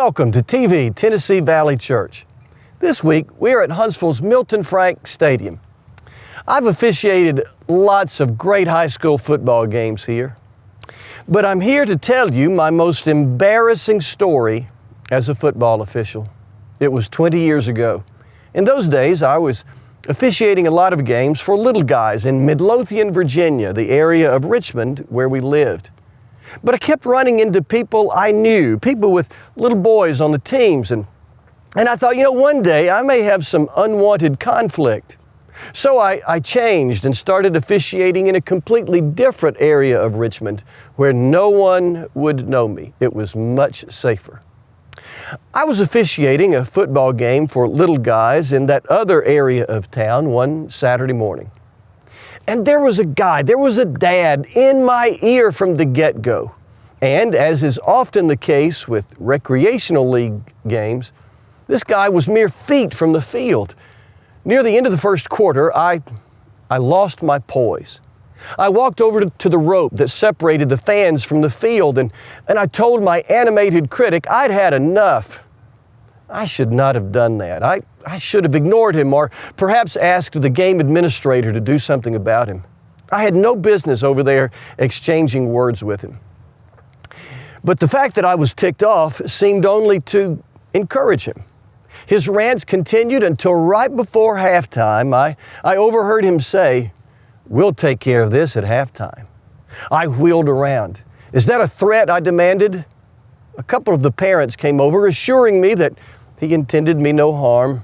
Welcome to TV Tennessee Valley Church. This week we are at Huntsville's Milton Frank Stadium. I've officiated lots of great high school football games here, but I'm here to tell you my most embarrassing story as a football official. It was 20 years ago. In those days, I was officiating a lot of games for little guys in Midlothian, Virginia, the area of Richmond where we lived. But I kept running into people I knew, people with little boys on the teams, and I thought, one day I may have some unwanted conflict. So I changed and started officiating in a completely different area of Richmond where no one would know me. It was much safer. I was officiating a football game for little guys in that other area of town one Saturday morning. And there was a dad in my ear from the get-go. And as is often the case with recreational league games, this guy was mere feet from the field. Near the end of the first quarter, I lost my poise. I walked over to the rope that separated the fans from the field, and I told my animated critic I'd had enough. I should not have done that. I should have ignored him or perhaps asked the game administrator to do something about him. I had no business over there exchanging words with him. But the fact that I was ticked off seemed only to encourage him. His rants continued until right before halftime. I overheard him say, "We'll take care of this at halftime." I wheeled around. "Is that a threat?" I demanded. A couple of the parents came over, assuring me that he intended me no harm.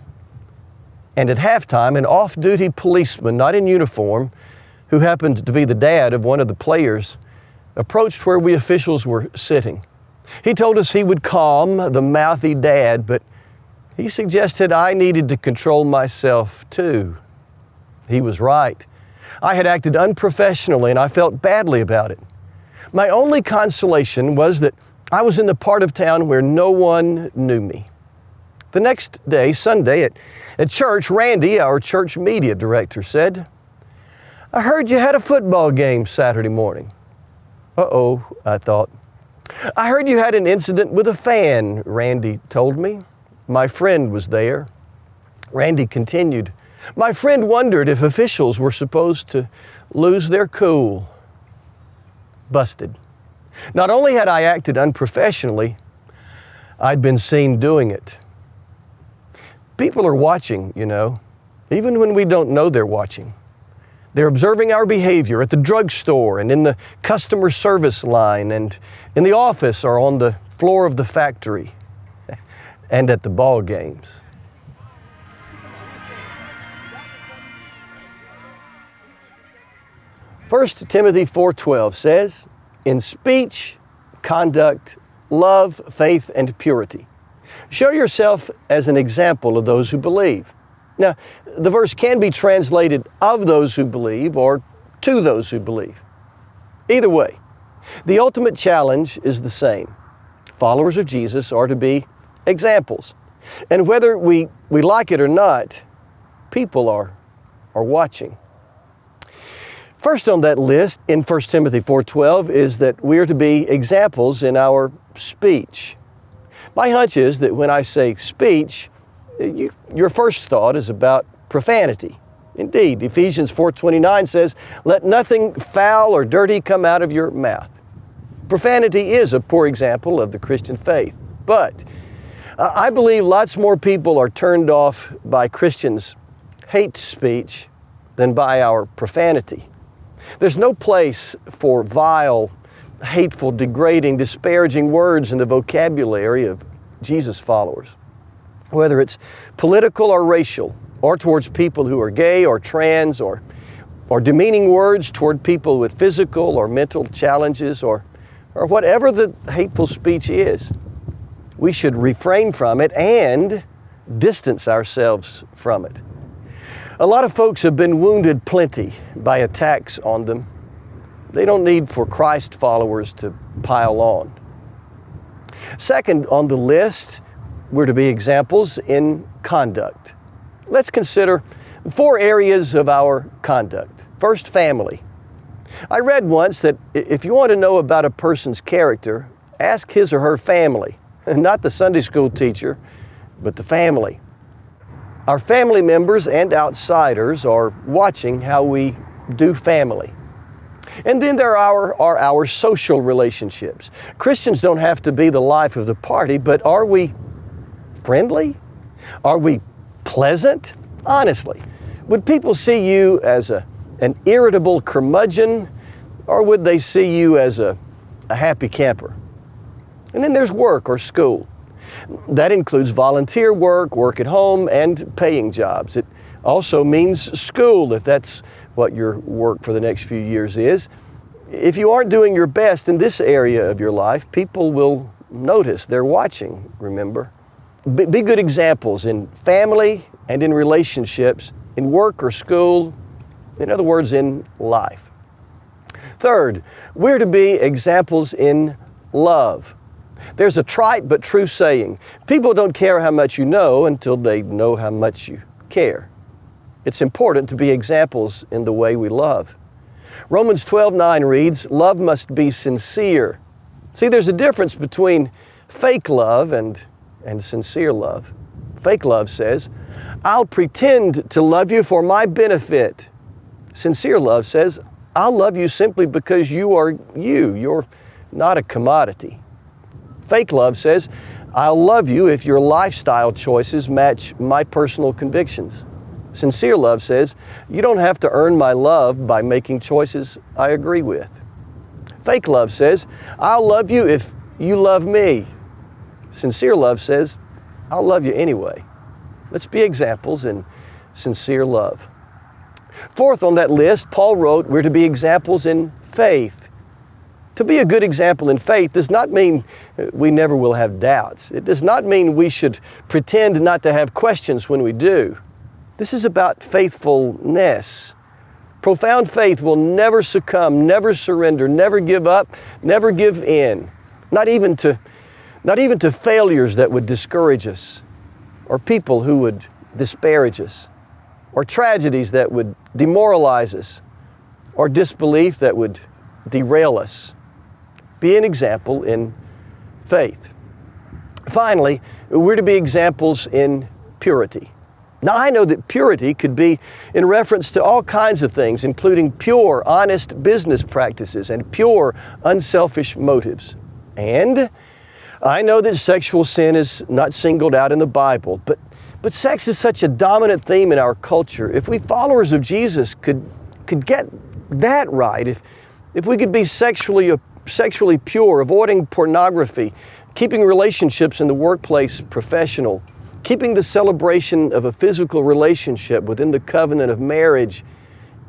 And at halftime, an off-duty policeman, not in uniform, who happened to be the dad of one of the players, approached where we officials were sitting. He told us he would calm the mouthy dad, but he suggested I needed to control myself too. He was right. I had acted unprofessionally and I felt badly about it. My only consolation was that I was in the part of town where no one knew me. The next day, Sunday, at church, Randy, our church media director, said, "I heard you had a football game Saturday morning." Uh-oh, I thought. "I heard you had an incident with a fan," Randy told me. My friend was there. Randy continued, "My friend wondered if officials were supposed to lose their cool." Busted. Not only had I acted unprofessionally, I'd been seen doing it. People are watching, even when we don't know they're watching. They're observing our behavior at the drugstore and in the customer service line and in the office or on the floor of the factory and at the ball games. First Timothy 4:12 says, "In speech, conduct, love, faith, and purity, show yourself as an example of those who believe." Now, the verse can be translated "of those who believe" or "to those who believe." Either way, the ultimate challenge is the same. Followers of Jesus are to be examples. And whether we like it or not, people are watching. First on that list in 1 Timothy 4:12 is that we are to be examples in our speech. My hunch is that when I say speech, your first thought is about profanity. Indeed, Ephesians 4:29 says, "Let nothing foul or dirty come out of your mouth." Profanity is a poor example of the Christian faith, but I believe lots more people are turned off by Christians' hate speech than by our profanity. There's no place for vile, hateful, degrading, disparaging words in the vocabulary of Jesus followers. Whether it's political or racial, or towards people who are gay or trans, or demeaning words toward people with physical or mental challenges, or whatever the hateful speech is, we should refrain from it and distance ourselves from it. A lot of folks have been wounded plenty by attacks on them. They don't need for Christ followers to pile on. Second on the list, we're to be examples in conduct. Let's consider 4 areas of our conduct. First, family. I read once that if you want to know about a person's character, ask his or her family. not the Sunday school teacher, but the family. Our family members and outsiders are watching how we do family. And then there are our social relationships. Christians don't have to be the life of the party, but are we friendly? Are we pleasant? Honestly, would people see you as an irritable curmudgeon, or would they see you as a happy camper? And then there's work or school. That includes volunteer work, work at home, and paying jobs. It also means school, if that's what your work for the next few years is. If you aren't doing your best in this area of your life, people will notice. They're watching, remember. Be good examples in family and in relationships, in work or school, in other words, in life. Third, we're to be examples in love. There's a trite but true saying, people don't care how much you know until they know how much you care. It's important to be examples in the way we love. Romans 12:9 reads, love must be sincere. See, there's a difference between fake love and sincere love. Fake love says, I'll pretend to love you for my benefit. Sincere love says, I'll love you simply because you are you. You're not a commodity. Fake love says, I'll love you if your lifestyle choices match my personal convictions. Sincere love says, you don't have to earn my love by making choices I agree with. Fake love says, I'll love you if you love me. Sincere love says, I'll love you anyway. Let's be examples in sincere love. Fourth on that list, Paul wrote, we're to be examples in faith. To be a good example in faith does not mean we never will have doubts. It does not mean we should pretend not to have questions when we do. This is about faithfulness. Profound faith will never succumb, never surrender, never give up, never give in. Not even to failures that would discourage us, or people who would disparage us, or tragedies that would demoralize us, or disbelief that would derail us. Be an example in faith. Finally, we're to be examples in purity. Now, I know that purity could be in reference to all kinds of things, including pure, honest business practices and pure, unselfish motives. And I know that sexual sin is not singled out in the Bible, but sex is such a dominant theme in our culture. If we followers of Jesus could get that right, if we could be sexually pure, avoiding pornography, keeping relationships in the workplace professional, keeping the celebration of a physical relationship within the covenant of marriage,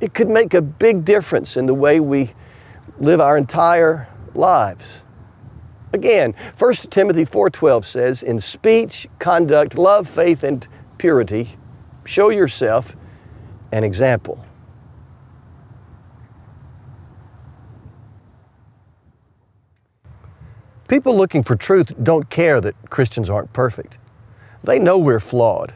it could make a big difference in the way we live our entire lives. Again, 1 Timothy 4:12 says, in speech, conduct, love, faith, and purity, show yourself an example. People looking for truth don't care that Christians aren't perfect. They know we're flawed.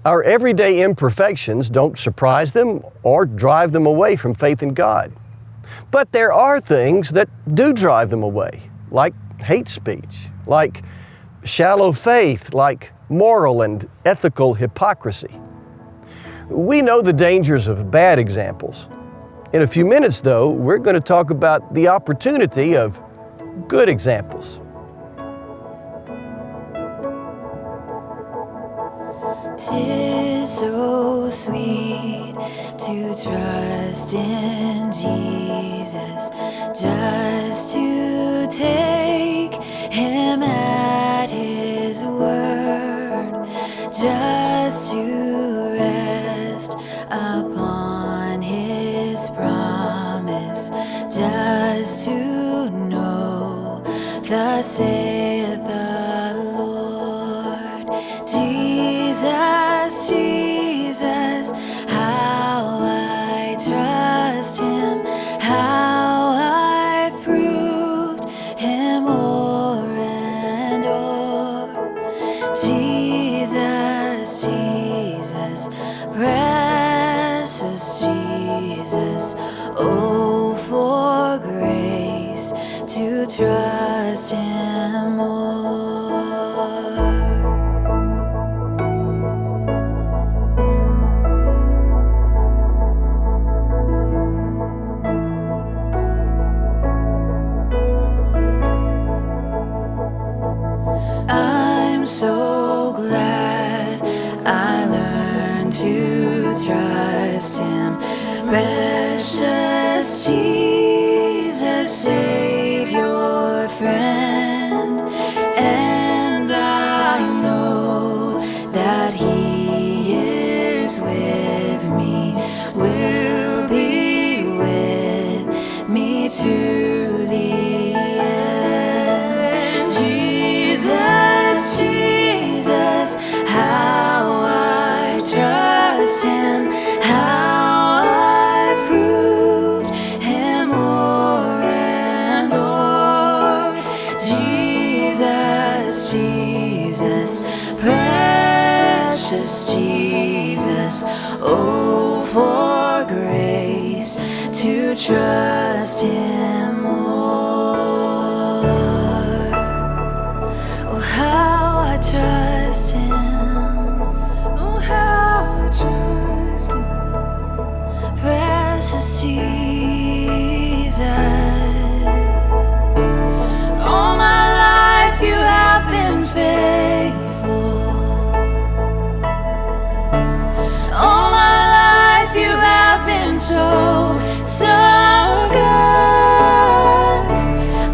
Our everyday imperfections don't surprise them or drive them away from faith in God. But there are things that do drive them away, like hate speech, like shallow faith, like moral and ethical hypocrisy. We know the dangers of bad examples. In a few minutes, though, we're going to talk about the opportunity of good examples. "'Tis so sweet to trust in Jesus, just to take Him at His word, just to rest upon His promise, just to know thus saith the Lord. Jesus, Jesus, how I trust Him, how I've proved Him o'er and o'er. Jesus, Jesus, precious Jesus, oh, for grace to trust Him more. trust him. Precious Jesus, Savior, friend, and I know that he is with me, will be with me to the end. Jesus, Jesus, how I trust him, how I've proved him o'er and o'er. Jesus, Jesus, precious Jesus, oh, for grace to trust him more. Oh, how I trust him. Oh, how I trust him. Precious Jesus. All my life you have been faithful. All my life you have been so, so good.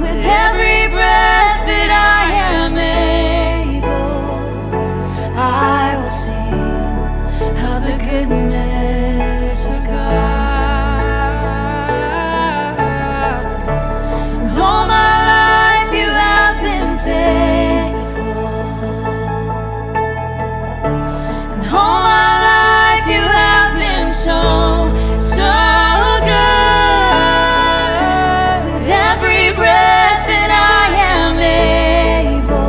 With every breath that I am able, I will sing of the goodness of God. And all my life you have been faithful. And all my life you have been so, so good. With every breath that I am able,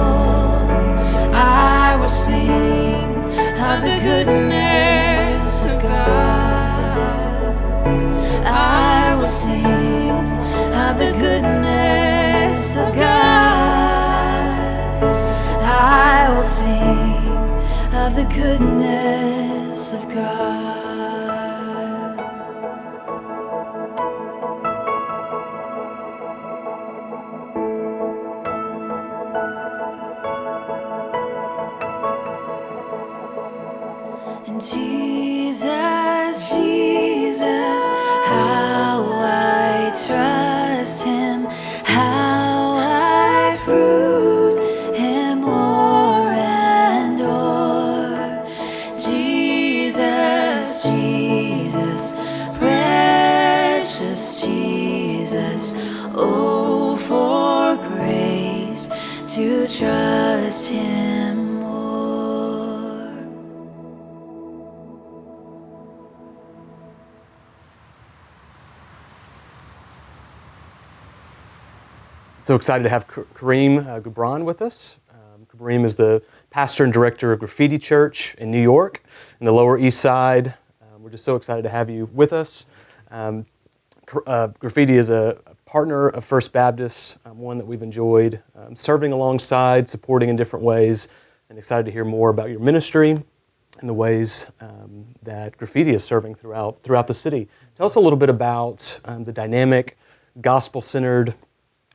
I will sing of the goodness of God. I will sing of the goodness of God. I will sing of the goodness of God. And Jesus, Jesus, how I trust him, how I proved him o'er and o'er. Jesus, Jesus, precious Jesus, oh, for grace to trust him more. So excited to have Kareem Gibran with us. Kareem is the pastor and director of Graffiti Church in New York, in the Lower East Side. We're just so excited to have you with us. Graffiti is a partner of First Baptist, one that we've enjoyed serving alongside, supporting in different ways, and excited to hear more about your ministry and the ways that Graffiti is serving throughout the city. Tell us a little bit about the dynamic, gospel-centered,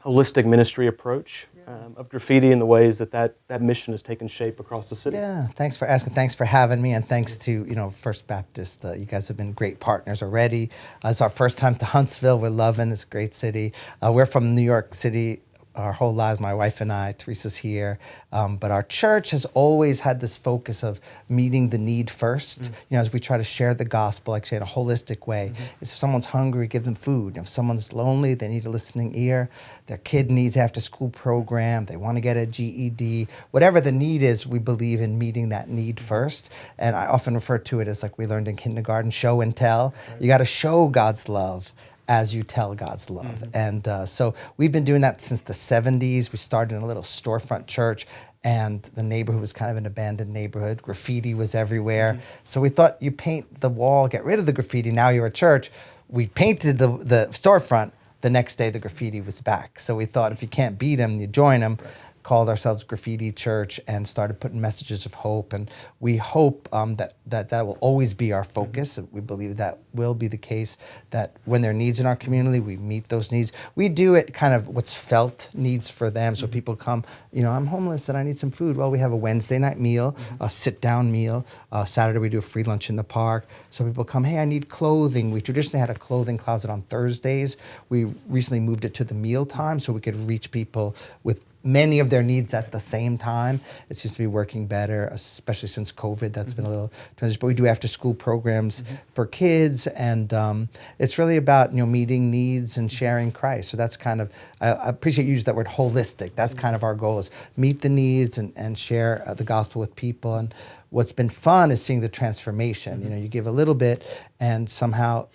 holistic ministry approach of Graffiti and the ways that mission has taken shape across the city. Yeah, thanks for asking. Thanks for having me, and thanks to First Baptist. You guys have been great partners already. It's our first time to Huntsville. We're loving. It's a great city. We're from New York City our whole lives, my wife and I. Teresa's here. But our church has always had this focus of meeting the need first. As we try to share the gospel, like say in a holistic way. If someone's hungry, give them food. If someone's lonely, they need a listening ear. Their kid needs after school program. They want to get a GED. Whatever the need is, we believe in meeting that need first. And I often refer to it as like we learned in kindergarten, show and tell. You got to show God's love as you tell God's love. And so we've been doing that since the 70s. We started in a little storefront church, and the neighborhood was kind of an abandoned neighborhood. Graffiti was everywhere. So we thought, you paint the wall, get rid of the graffiti, now you're a church. We painted the storefront. The next day, the graffiti was back. So we thought, if you can't beat them, you join them. called ourselves Graffiti Church and started putting messages of hope. And we hope that will always be our focus. We believe that will be the case, that when there are needs in our community, we meet those needs. We do it kind of what's felt needs for them. So people come, I'm homeless and I need some food. Well, we have a Wednesday night meal, a sit-down meal. Saturday we do a free lunch in the park. So people come, hey, I need clothing. We traditionally had a clothing closet on Thursdays. We recently moved it to the meal time so we could reach people with many of their needs at the same time. It seems to be working better, especially since COVID. That's been a little transition. But we do after-school programs for kids, and it's really about meeting needs and sharing Christ. So that's kind of, I appreciate you use that word holistic. That's kind of our goal, is meet the needs and share the gospel with people. And what's been fun is seeing the transformation. You give a little bit, and somehow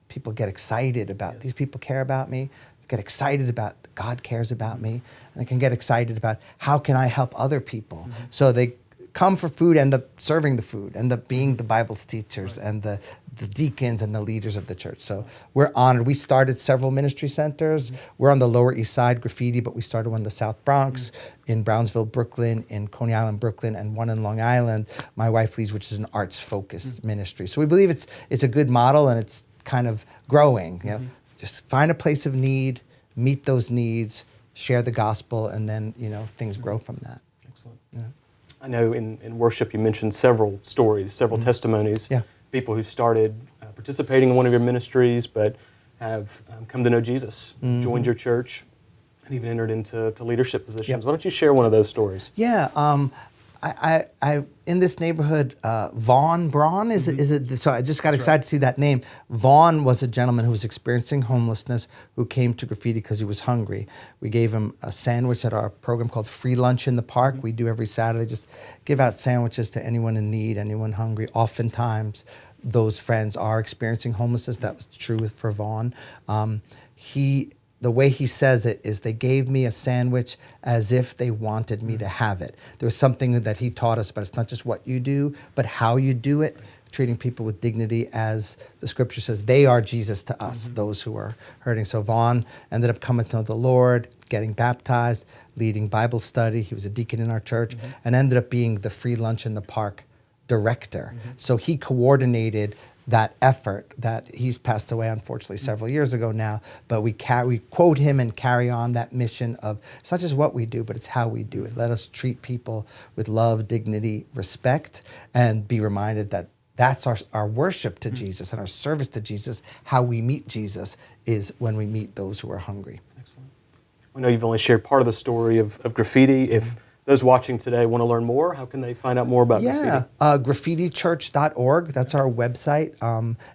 people get excited about, these people care about me, get excited about God cares about me, and I can get excited about how can I help other people. So they come for food, end up serving the food, end up being the Bible's teachers and the deacons and the leaders of the church. So we're honored. We started several ministry centers. We're on the Lower East Side, Graffiti, but we started one in the South Bronx, in Brownsville, Brooklyn, in Coney Island, Brooklyn, and one in Long Island. My wife leads, which is an arts-focused ministry. So we believe it's a good model, and it's kind of growing. Just find a place of need, meet those needs, share the gospel, and then things grow from that. Excellent. Yeah. I know in worship you mentioned several stories, several testimonies. Yeah. People who started participating in one of your ministries, but have come to know Jesus, joined your church, and even entered into leadership positions. Yep. Why don't you share one of those stories? Yeah. I in this neighborhood, Vaughn Braun, is it? So I just got excited to see that name. Vaughn was a gentleman who was experiencing homelessness, who came to Graffiti because he was hungry. We gave him a sandwich at our program called Free Lunch in the Park. We do every Saturday, just give out sandwiches to anyone in need, anyone hungry. Oftentimes, those friends are experiencing homelessness. That was true for Vaughn. The way he says it is, they gave me a sandwich as if they wanted me to have it. There was something that he taught us about. It's not just what you do, but how you do it, treating people with dignity, as the scripture says, they are Jesus to us, those who are hurting. So Vaughn ended up coming to know the Lord, getting baptized, leading Bible study. He was a deacon in our church, and ended up being the Free Lunch in the Park director. So he coordinated that effort. That he's passed away, unfortunately, several years ago now, but we quote him and carry on that mission of, it's not just what we do, but it's how we do it. Let us treat people with love, dignity, respect, and be reminded that that's our worship to Jesus and our service to Jesus. How we meet Jesus is when we meet those who are hungry. Excellent. I know you've only shared part of the story of Graffiti. If those watching today want to learn more, how can they find out more about Graffiti? graffitichurch.org. That's our website,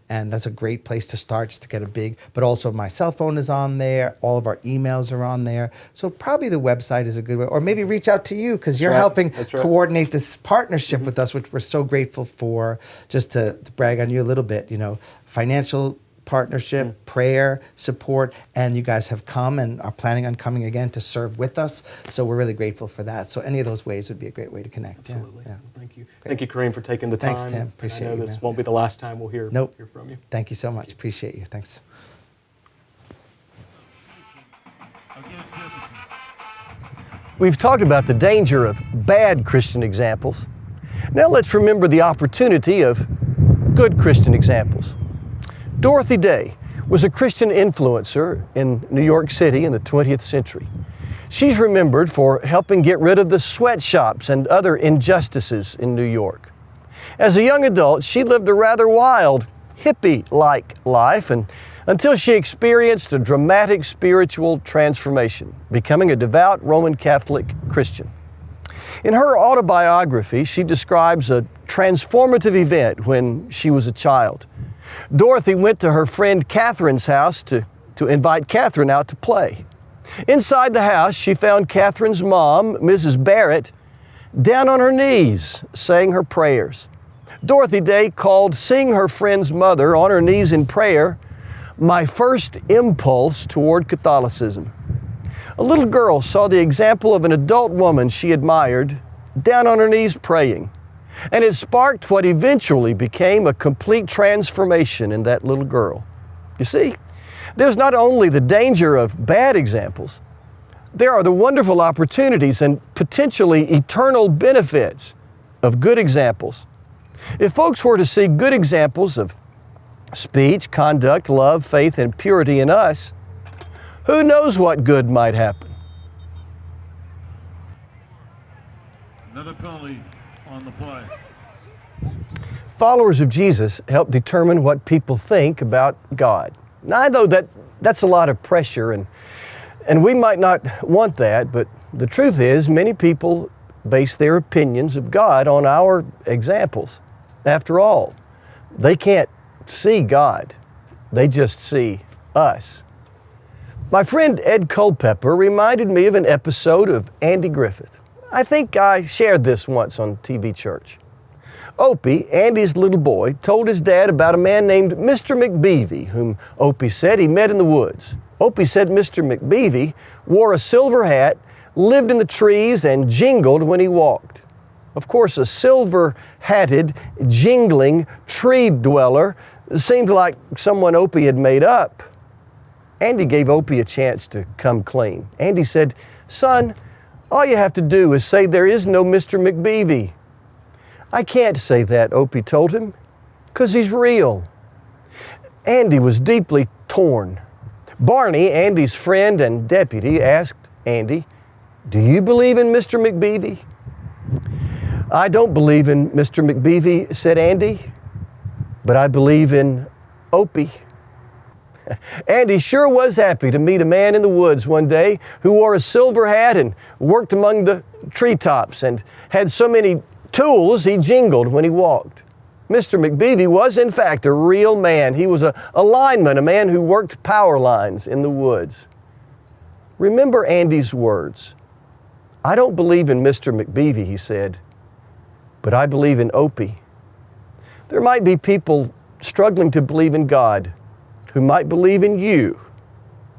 and that's a great place to start, just to get a big, but also my cell phone is on there, all of our emails are on there, so probably the website is a good way, or maybe reach out to you, because you're helping coordinate this partnership with us, which we're so grateful for. Just to brag on you a little bit, financial partnership, prayer, support, and you guys have come and are planning on coming again to serve with us. So we're really grateful for that. So any of those ways would be a great way to connect. Absolutely. Yeah. Well, thank you. Great. Thank you, Kareem, for taking the time. Thanks, Tim. Appreciate it. I know this won't be the last time we'll hear from you. Thank you so much. Appreciate you. Thanks. We've talked about the danger of bad Christian examples. Now let's remember the opportunity of good Christian examples. Dorothy Day was a Christian influencer in New York City in the 20th century. She's remembered for helping get rid of the sweatshops and other injustices in New York. As a young adult, she lived a rather wild, hippie-like life until she experienced a dramatic spiritual transformation, becoming a devout Roman Catholic Christian. In her autobiography, she describes a transformative event when she was a child. Dorothy went to her friend Catherine's house to invite Catherine out to play. Inside the house, she found Catherine's mom, Mrs. Barrett, down on her knees, saying her prayers. Dorothy Day called seeing her friend's mother on her knees in prayer my first impulse toward Catholicism. A little girl saw the example of an adult woman she admired down on her knees praying, and it sparked what eventually became a complete transformation in that little girl. You see, there's not only the danger of bad examples, There are the wonderful opportunities and potentially eternal benefits of good examples. If folks were to see good examples of speech, conduct, love, faith, and purity in us, who knows what good might happen? Another penalty on the play. Followers of Jesus help determine what people think about God. Now, I know that's a lot of pressure, and we might not want that, but the truth is many people base their opinions of God on our examples. After all, they can't see God. They just see us. My friend Ed Culpepper reminded me of an episode of Andy Griffith. I think I shared this once on TV Church. Opie, Andy's little boy, told his dad about a man named Mr. McBeevy, whom Opie said he met in the woods. Opie said Mr. McBeevy wore a silver hat, lived in the trees, and jingled when he walked. Of course, a silver-hatted, jingling tree dweller seemed like someone Opie had made up. Andy gave Opie a chance to come clean. Andy said, "Son, all you have to do is say there is no Mr. McBeevy." "I can't say that," Opie told him, "'cause he's real." Andy was deeply torn. Barney, Andy's friend and deputy, asked Andy, "Do you believe in Mr. McBeevy?" "I don't believe in Mr. McBeevy," said Andy, "but I believe in Opie." Andy sure was happy to meet a man in the woods one day who wore a silver hat and worked among the treetops and had so many tools he jingled when he walked. Mr. McBeevy was, in fact, a real man. He was a lineman, a man who worked power lines in the woods. Remember Andy's words. "I don't believe in Mr. McBeevy," he said, "but I believe in Opie." There might be people struggling to believe in God who might believe in you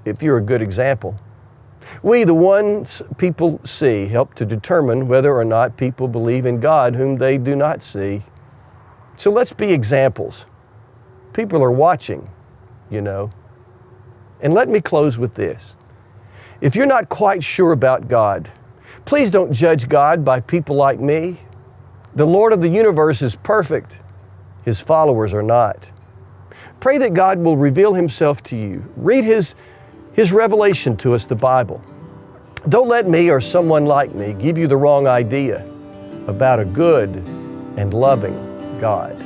if you're a good example. We, the ones people see, help to determine whether or not people believe in God whom they do not see. So let's be examples. People are watching, you know. And let me close with this. If you're not quite sure about God, please don't judge God by people like me. The Lord of the universe is perfect. His followers are not. Pray that God will reveal Himself to you. Read His revelation to us, the Bible. Don't let me or someone like me give you the wrong idea about a good and loving God.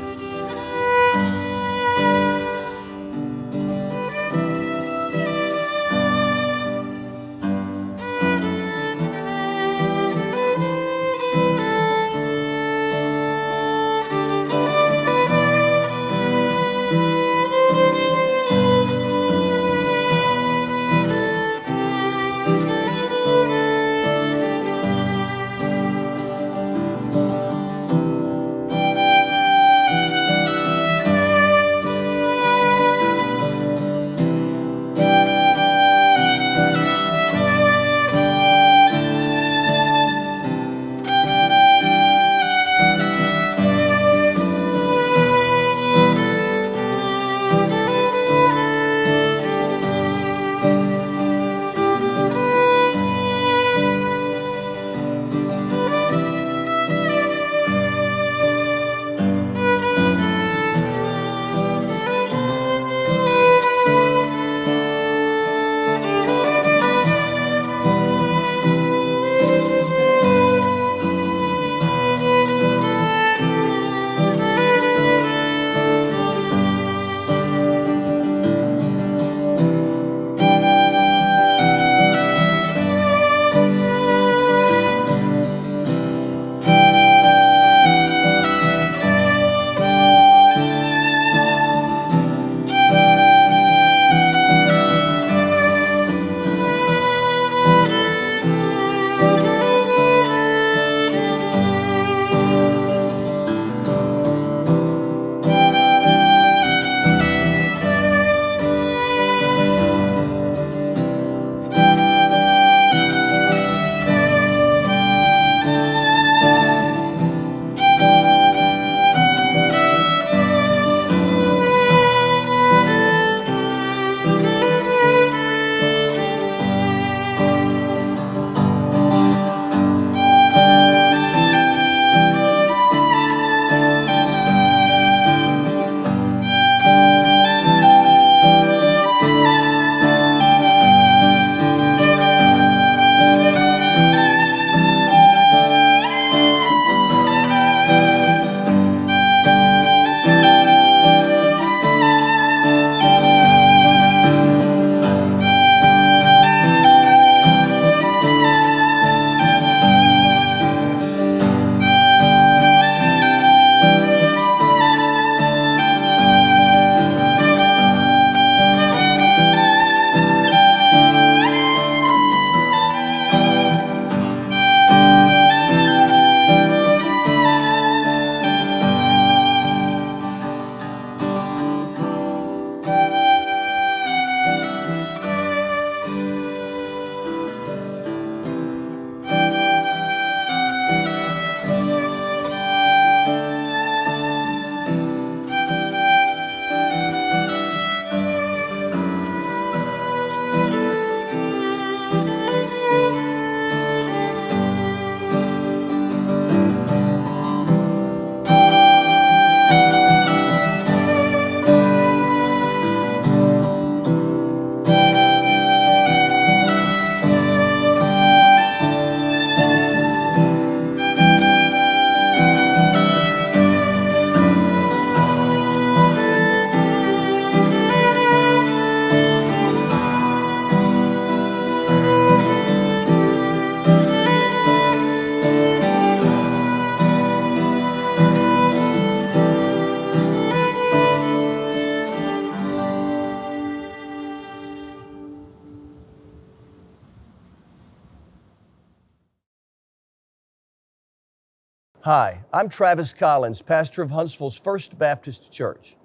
Hi, I'm Travis Collins, pastor of Huntsville's First Baptist Church.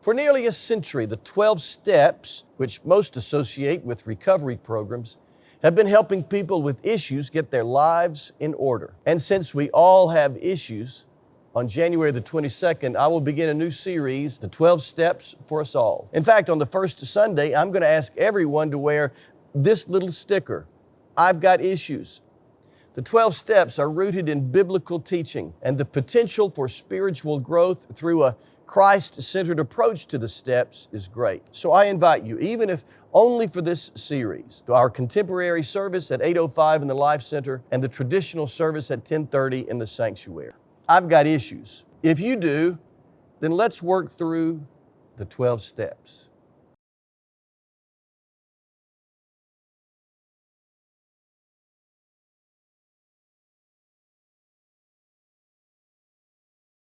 For nearly a century, the 12 steps, which most associate with recovery programs, have been helping people with issues get their lives in order. And since we all have issues, on January the 22nd, I will begin a new series, The 12 Steps for Us All. In fact, on the first Sunday, I'm going to ask everyone to wear this little sticker, I've got issues. The 12 steps are rooted in biblical teaching, and the potential for spiritual growth through a Christ-centered approach to the steps is great. So I invite you, even if only for this series, to our contemporary service at 8:05 in the Life Center and the traditional service at 10:30 in the sanctuary. I've got issues. If you do, then let's work through the 12 steps.